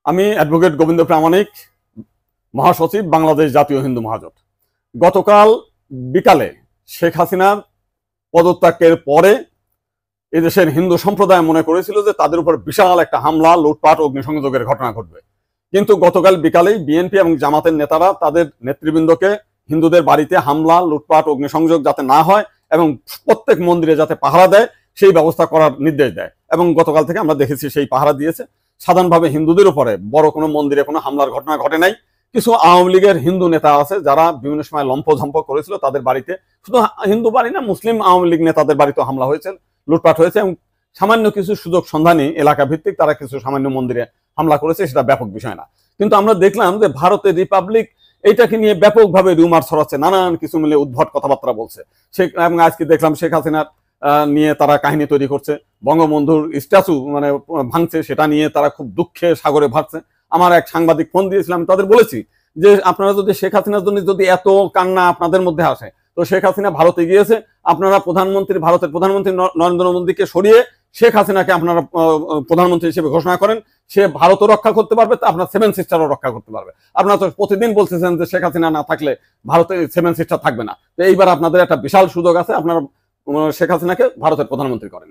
আমি অ্যাডভোকেট গোবিন্দ প্রামাণিক, মহাসচিব, বাংলাদেশ জাতীয় হিন্দু মহাজোট। গতকাল বিকালে শেখ হাসিনার পদত্যাগের পরে এদেশের হিন্দু সম্প্রদায় মনে করেছিল যে তাদের উপর বিশাল একটা হামলা, লুটপাট, অগ্নিসংযোগের ঘটনা ঘটবে। কিন্তু গতকাল বিকালেই বিএনপি এবং জামাতের নেতারা তাদের নেতৃবৃন্দকে হিন্দুদের বাড়িতে হামলা, লুটপাট, অগ্নিসংযোগ যাতে না হয় এবং প্রত্যেক মন্দিরে যাতে পাহারা দেয় সেই ব্যবস্থা করার নির্দেশ দেয়। এবং গতকাল থেকে আমরা দেখেছি সেই পাহারা দিয়েছে। সাধারণভাবে হিন্দুদের উপরে বড় কোনো মন্দিরে কোনো হামলার ঘটনা ঘটে নাই। কিছু আওয়ামী লীগের হিন্দু নেতা আছে যারা বিভিন্ন সময় লম্পঝম্প করেছিল, তাদের বাড়িতে, শুধু হিন্দু বাড়ি না, মুসলিম আওয়ামী লীগ নেতাদের বাড়িতেও হামলা হয়েছে, লুটপাট হয়েছে এবং সামান্য কিছু সুযোগ সন্ধানী এলাকা ভিত্তিক তারা কিছু সামান্য মন্দিরে হামলা করেছে, সেটা ব্যাপক বিষয় না। কিন্তু আমরা দেখলাম যে ভারতের রিপাবলিক এইটাকে নিয়ে ব্যাপকভাবে রিউমার ছড়াচ্ছে, নানান কিছু মিলে উদ্ভট কথাবার্তা বলছে। এবং আজকে দেখলাম শেখ হাসিনার নিয়ে তারা কাহিনী তৈরি করছে, বঙ্গবন্ধুর স্ট্যাচু ভাঙছে, সেটা নিয়ে তারা খুব দুঃখে সাগরে ভাসছে। আমার এক সাংবাদিক ফোন দিয়েছিলাম, তাদের বলেছি যে আপনারা যদি শেখ হাসিনার জন্য যদি এত কান্না আপনাদের মধ্যে আসে, তো শেখ হাসিনা ভারতে গিয়েছে, আপনারা ভারতের প্রধানমন্ত্রী নরেন্দ্র মোদীকে সরিয়ে শেখ হাসিনাকে আপনারা প্রধানমন্ত্রী হিসেবে ঘোষণা করেন। সে ভারতও রক্ষা করতে পারবে, আপনার সেভেন সিস্টারও রক্ষা করতে পারবে। আপনারা তো প্রতিদিন বলতেছেন যে শেখ হাসিনা না থাকলে ভারতে সেভেন সিস্টার থাকবে না। তো এইবার আপনাদের একটা বিশাল সুযোগ আছে, আপনারা শেখ হাসিনাকে ভারতের প্রধানমন্ত্রী করেন।